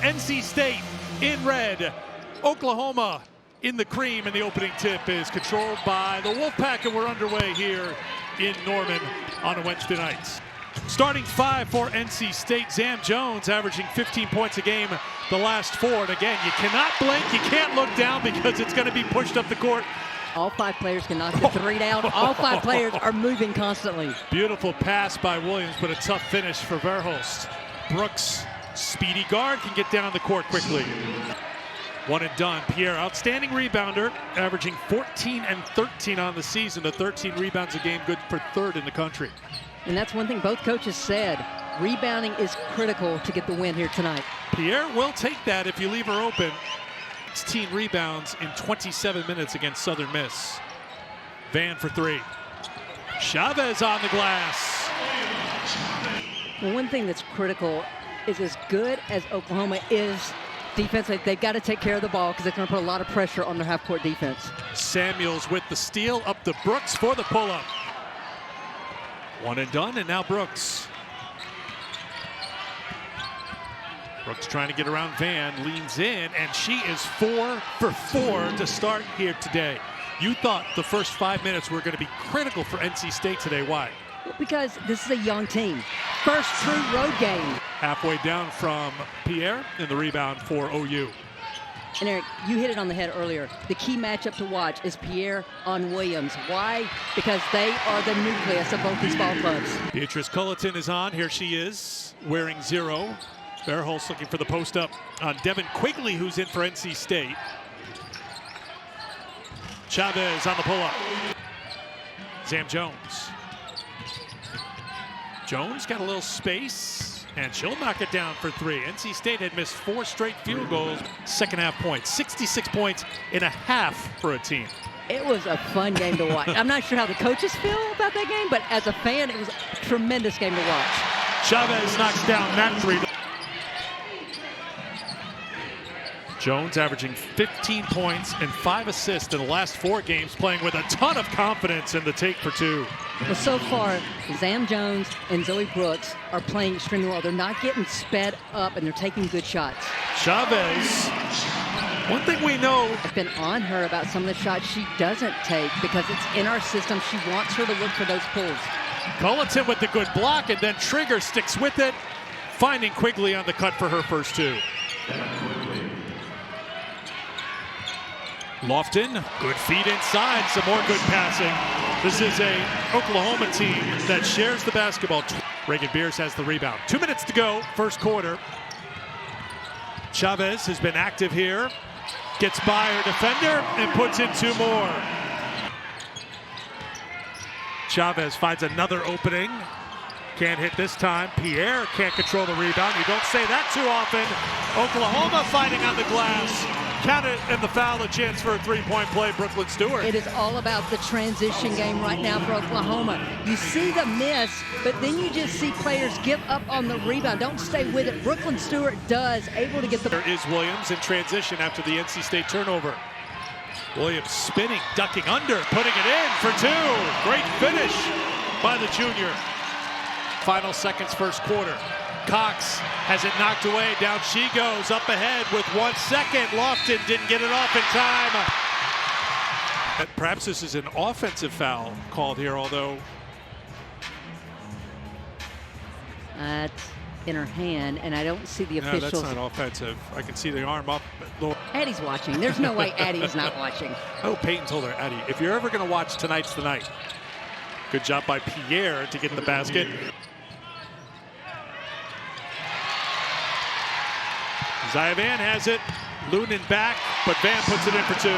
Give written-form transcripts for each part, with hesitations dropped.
NC State in red, Oklahoma in the cream, and the opening tip is controlled by the Wolfpack, and we're underway here in Norman on a Wednesday night. Starting five for NC State, Zam Jones averaging 15 points a game the last four. And again, you cannot blink, you can't look down because it's going to be pushed up the court. All five players can knock the three down. All five players are moving constantly. Beautiful pass by Williams, but a tough finish for Verhulst. Brooks, speedy guard, can get down the court quickly. One and done. Pierre, outstanding rebounder, averaging 14 and 13 on the season. The 13 rebounds a game, good for third in the country. And that's one thing both coaches said. Rebounding is critical to get the win here tonight. Pierre will take that if you leave her open. 16 rebounds in 27 minutes against Southern Miss. Van for three. Chavez on the glass. Well, one thing that's critical is, as good as Oklahoma is defensively, they've got to take care of the ball because they're going to put a lot of pressure on their half-court defense. Samuels with the steal, up to Brooks for the pull-up. One and done, and now Brooks. Brooks trying to get around Van, leans in, and she is 4 for 4 to start here today. You thought the first 5 minutes were going to be critical for NC State today. Why? Because this is a young team. First true road game. Halfway down from Pierre, and the rebound for OU. And Eric, you hit it on the head earlier. The key matchup to watch is Pierre on Williams. Why? Because they are the nucleus of both these ball clubs. Beatrice Culleton is on. Here she is, wearing 0. Verhulst looking for the post up on Devin Quigley, who's in for NC State. Chavez on the pull-up. Zam Jones. Jones got a little space, and she'll knock it down for three. NC State had missed 4 straight field goals. Second half points, 66 points in a half for a team. It was a fun game to watch. I'm not sure how the coaches feel about that game, but as a fan, it was a tremendous game to watch. Chavez knocks down that three. Jones averaging 15 points and 5 assists in the last 4 games, playing with a ton of confidence in the take for two. Well, so far, Zam Jones and Zoe Brooks are playing extremely well. They're not getting sped up, and they're taking good shots. Chavez, one thing we know. I've been on her about some of the shots she doesn't take because it's in our system. She wants her to look for those pulls. Culleton with the good block, and then Trigger sticks with it, finding Quigley on the cut for her first 2. Lofton, good feed inside, some more good passing. This is a Oklahoma team that shares the basketball. Reagan Beers has the rebound. 2 minutes to go, first quarter. Chavez has been active here, gets by her defender and puts in 2 more. Chavez finds another opening. Can't hit this time. Pierre can't control the rebound. You don't say that too often. Oklahoma fighting on the glass. Count it, and the foul, a chance for a 3-point play. Brooklyn Stewart. It is all about the transition game right now for Oklahoma. You see the miss, but then you just see players give up on the rebound. Don't stay with it. Brooklyn Stewart does, able to get the... There is Williams in transition after the NC State turnover. Williams spinning, ducking under, putting it in for 2. Great finish by the junior. Final seconds, first quarter. Cox has it knocked away. Down she goes, up ahead with 1 second. Lofton didn't get it off in time. Perhaps this is an offensive foul called here, although... That's in her hand, and I don't see the officials. No, that's not offensive. I can see the arm up. Addie's watching. There's no way Addie is not watching. Oh, Peyton told her, Addie, if you're ever going to watch, tonight's the night. Good job by Pierre to get in the basket. Zaya Van has it. Lunan back, but Van puts it in for 2.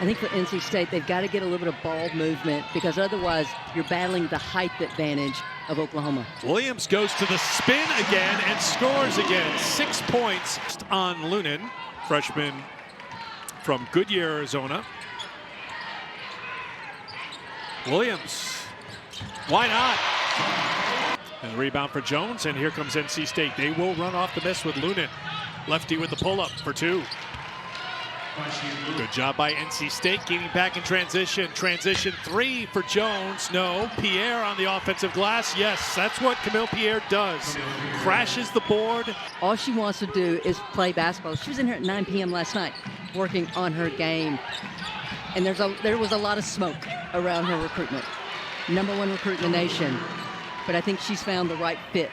I think for NC State, they've got to get a little bit of ball movement because otherwise you're battling the height advantage of Oklahoma. Williams goes to the spin again and scores again. 6 points on Lunan, freshman from Goodyear, Arizona. Williams, why not? And the rebound for Jones, and here comes NC State. They will run off the miss with Lunan. Lefty with the pull-up for 2. Good job by NC State getting back in transition. Transition 3 for Jones. No. Pierre on the offensive glass. Yes, that's what Camille Pierre does. Crashes the board. All she wants to do is play basketball. She was in here at 9 p.m. last night working on her game. And there was a lot of smoke around her recruitment. #1 recruit in the nation. But I think she's found the right fit.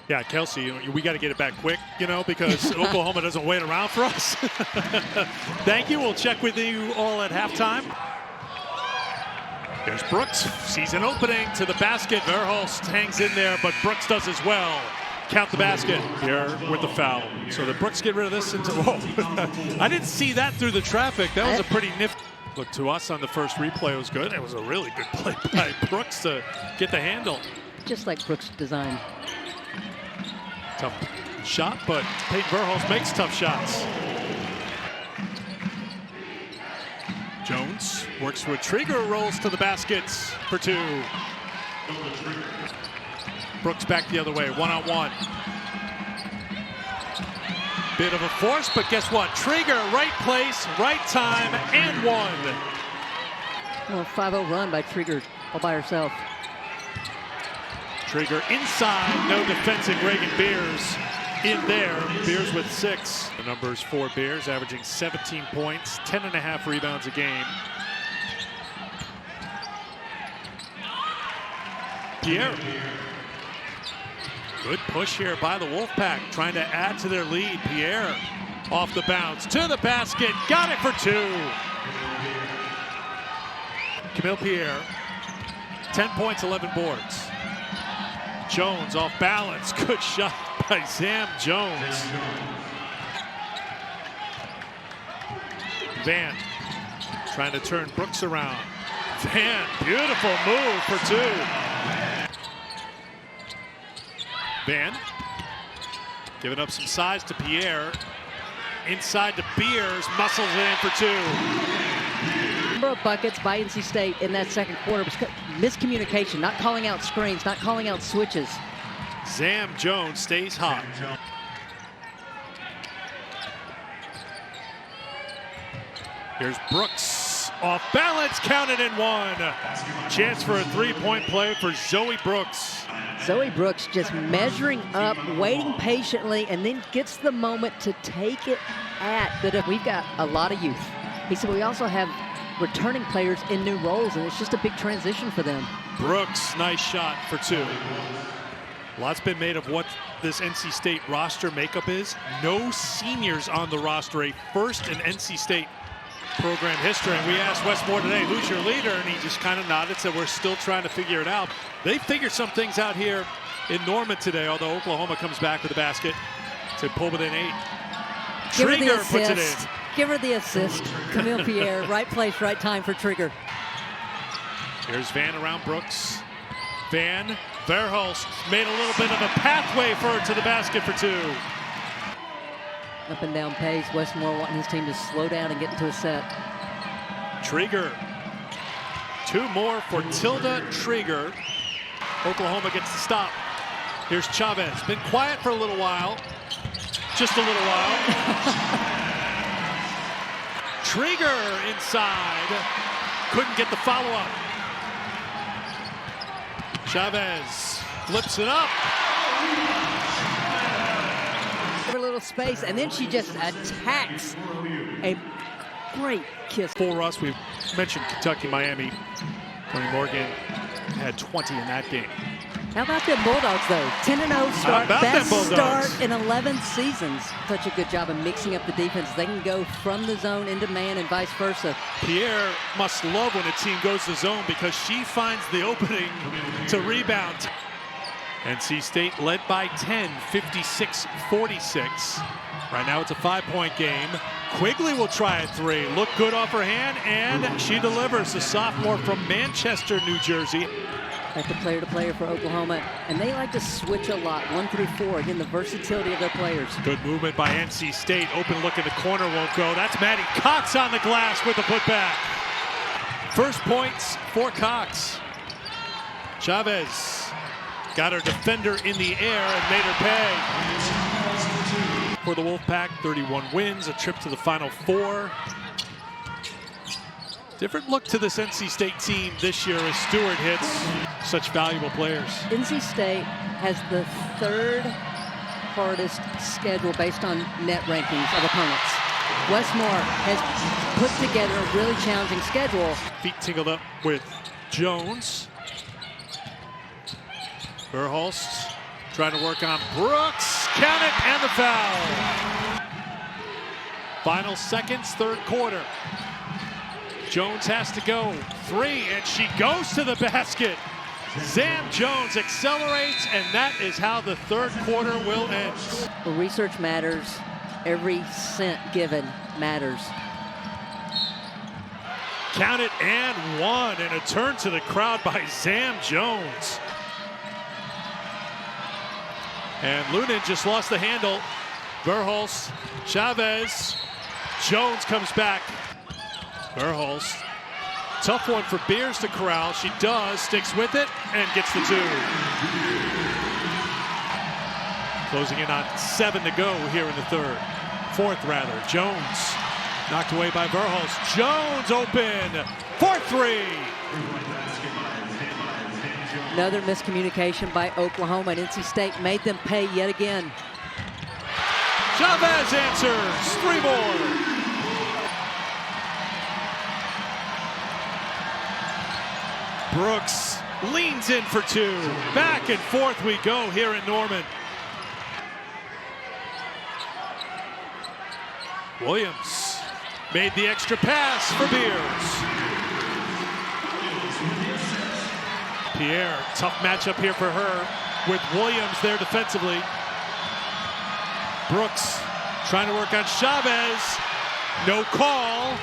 Yeah, Kelsey, we got to get it back quick, because Oklahoma doesn't wait around for us. Thank you. We'll check with you all at halftime. There's Brooks. Sees an opening to the basket. Verhulst hangs in there, but Brooks does as well. Count the basket here with the foul. So the Brooks get rid of this. I didn't see that through the traffic. That was a pretty nifty. Look, to us on the first replay, it was good. It was a really good play by Brooks to get the handle. Just like Brooks' design. Tough shot, but Peyton Verhulst makes tough shots. Jones works with Trigger, rolls to the baskets for 2. Brooks back the other way, 1-on-1. Bit of a force, but guess what? Trigger, right place, right time, and 1. Well, 5-0 run by Trigger all by herself. Trigger inside, no defensing Reagan Beers in there. Beers with 6. The numbers for Beers, averaging 17 points, 10.5 rebounds a game. Pierre. Good push here by the Wolfpack, trying to add to their lead. Pierre off the bounce, to the basket, got it for 2. Camille Pierre, 10 points, 11 boards. Jones off balance. Good shot by Sam Jones. Van trying to turn Brooks around. Van, beautiful move for 2. Van giving up some size to Pierre. Inside to Beers, muscles it in for 2. Number of buckets by NC State in that second quarter was miscommunication, not calling out screens, not calling out switches. Sam Jones stays hot. Here's Brooks off balance, counted in 1. Chance for a 3-point play for Zoe Brooks. Zoe Brooks just measuring up, waiting patiently, and then gets the moment to take it at. But we've got a lot of youth. He said we also have returning players in new roles, and it's just a big transition for them. Brooks, nice shot for 2. Lots been made of what this NC State roster makeup is. No seniors on the roster, a first in NC State program history. And we asked Wes Moore today, who's your leader? And he just kind of nodded, said we're still trying to figure it out. They figured some things out here in Norman today, although Oklahoma comes back with the basket to pull within 8. Trigger puts it in. Give her the assist. Camille Pierre, right place, right time for Trigger. Here's Van around Brooks. Van, Verhulst made a little bit of a pathway for her to the basket for 2. Up and down pace. Westmore wanting his team to slow down and get into a set. Trigger. 2 more for Tilda Trigger. Oklahoma gets the stop. Here's Chavez. Been quiet for a little while. Just a little while. Trigger inside. Couldn't get the follow-up. Chavez flips it up. A little space, and then she just attacks. A great kiss. For us, we mentioned Kentucky, Miami. Tony Morgan had 20 in that game. How about them Bulldogs, though? 10-0 start, best start in 11 seasons. Such a good job of mixing up the defense. They can go from the zone into man and vice versa. Pierre must love when a team goes to zone because she finds the opening to rebound. NC State led by 10, 56-46. Right now it's a 5-point game. Quigley will try a 3. Look good off her hand, and she delivers. The sophomore from Manchester, New Jersey. That's the player-to-player for Oklahoma, and they like to switch a lot, 1 through 4. Again, the versatility of their players. Good movement by NC State. Open look in the corner, won't go. That's Maddie Cox on the glass with the putback. First points for Cox. Chavez got her defender in the air and made her pay. for the Wolfpack, 31 wins, a trip to the Final Four. Different look to this NC State team this year as Stewart hits such valuable players. NC State has the third hardest schedule based on net rankings of opponents. Westmore has put together a really challenging schedule. Feet tingled up with Jones. Verhulst trying to work on Brooks. Count it, and the foul. Final seconds, third quarter. Jones has to go. Three, and she goes to the basket. Zam Jones accelerates, and that is how the third quarter will end. Well, research matters. Every cent given matters. Count it, and one, and a turn to the crowd by Zam Jones. And Lunin just lost the handle. Verhulst, Chavez, Jones comes back. Verhulst, tough one for Beers to corral. She does, sticks with it, and gets the two. Closing in on 7 to go here in the fourth rather. Jones knocked away by Verhulst. Jones open for three. Another miscommunication by Oklahoma, and NC State made them pay yet again. Chavez answers, 3 more. Brooks leans in for 2. Back and forth we go here in Norman. Williams made the extra pass for Beers. Pierre, tough matchup here for her with Williams there defensively. Brooks trying to work on Chavez. No call.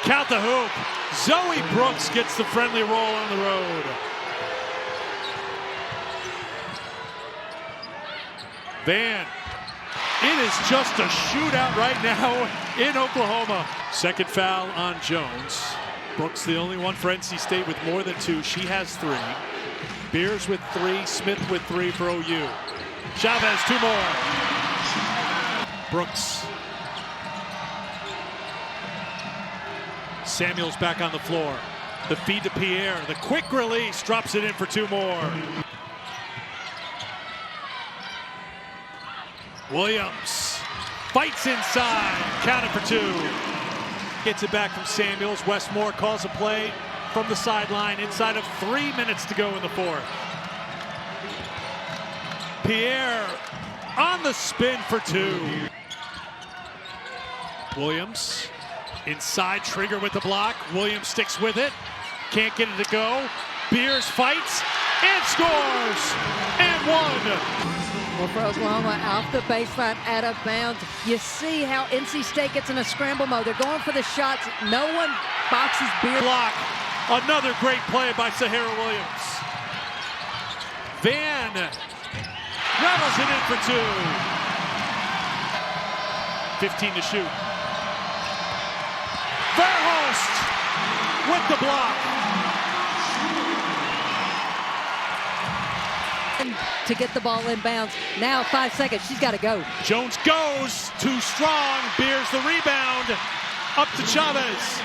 Count the hoop. Zoe Brooks gets the friendly roll on the road. Van. It is just a shootout right now in Oklahoma. Second foul on Jones. Brooks the only one for NC State with more than 2. She has 3. Beers with 3. Smith with 3 for OU. Chavez 2 more. Brooks. Samuels back on the floor. The feed to Pierre. The quick release drops it in for 2 more. Williams fights inside. Count it for 2. Gets it back from Samuels. Westmore calls a play from the sideline inside of 3 minutes to go in the fourth. Pierre on the spin for 2. Williams inside, Trigger with the block. Williams sticks with it. Can't get it to go. Beers fights and scores. And 1. Well, for Oklahoma, off the baseline, out of bounds. You see how NC State gets in a scramble mode. They're going for the shots. No one boxes Beer. Block. Another great play by Sahara Williams. Van rattles it in for 2. 15 to shoot. Verhulst with the block. To get the ball inbounds. Now 5 seconds. She's got to go. Jones goes. Too strong. Beers the rebound. Up to Chavez.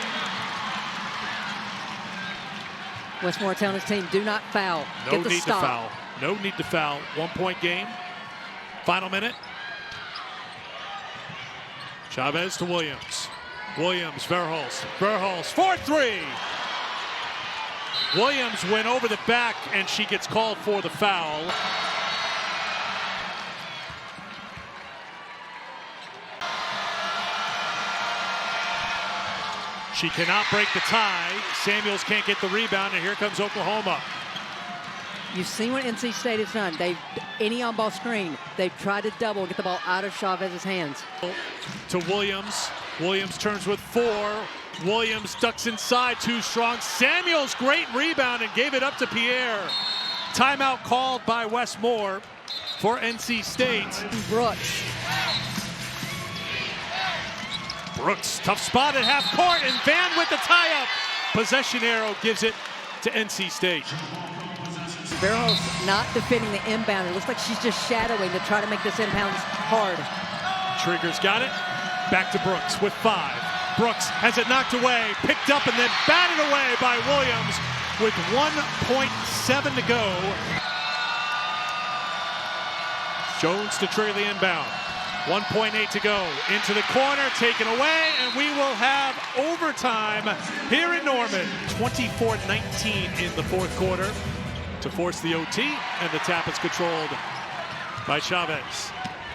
Westmore telling his team, do not foul. No need to foul. No need to foul. 1-point game. Final minute. Chavez to Williams. Williams, Verhulst. Verhulst, 4-3. Williams went over the back, and she gets called for the foul. She cannot break the tie. Samuels can't get the rebound, and here comes Oklahoma. You've seen what NC State has done. Any on-ball screen, they've tried to double, get the ball out of Chavez's hands. To Williams. Williams turns with 4. Williams ducks inside, too strong. Samuels, great rebound, and gave it up to Pierre. Timeout called by Westmore for NC State. Brooks. Brooks, tough spot at half court, and Van with the tie-up. Possession arrow gives it to NC State. Verhulst not defending the inbound. It looks like she's just shadowing to try to make this inbound hard. Trigger's got it. Back to Brooks with 5. Brooks has it knocked away, picked up, and then batted away by Williams with 1.7 to go. Jones to Trigger the inbound. 1.8 to go. Into the corner, taken away, and we will have overtime here in Norman. 24-19 in the fourth quarter to force the OT, and the tap is controlled by Chavez,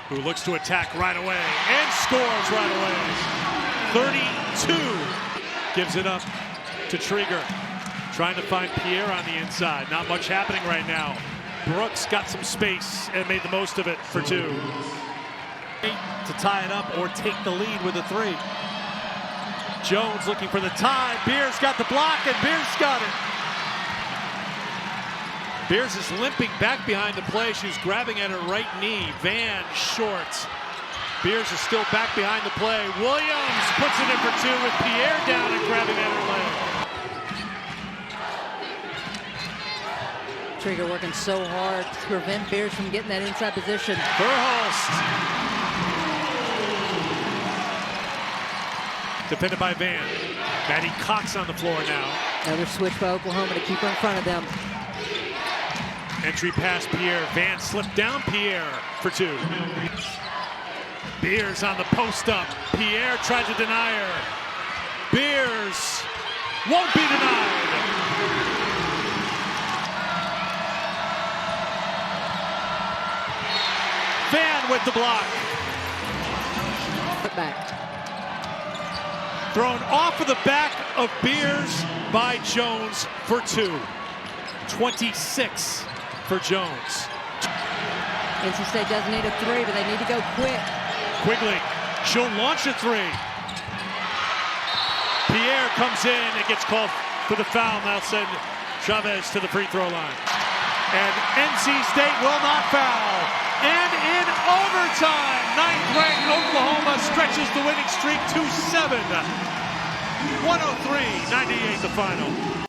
who looks to attack right away and scores right away. 32. Gives it up to Trigger, trying to find Pierre on the inside. Not much happening right now. Brooks got some space and made the most of it for 2. To tie it up or take the lead with a 3. Jones looking for the tie. Beers got the block, and Beers got it. Beers is limping back behind the play. She's grabbing at her right knee. Van short. Beers is still back behind the play. Williams puts it in for 2 with Pierre down and grabbing at her leg. Trigger working so hard to prevent Beers from getting that inside position. Verhulst. Defended by Van. Maddie Cox on the floor now. Another switch by Oklahoma to keep her in front of them. Entry pass Pierre. Van slipped down Pierre for 2. Beers on the post up. Pierre tried to deny her. Beers won't be denied. Van with the block. Put back. Thrown off of the back of Beers by Jones for 2. 26 for Jones. NC State doesn't need a 3, but they need to go quick. Quigley, she'll launch a 3. Pierre comes in and gets called for the foul. Now send Chavez to the free throw line. And NC State will not foul. And in overtime, 9th-ranked Oklahoma stretches the winning streak to 7. 103-98 the final.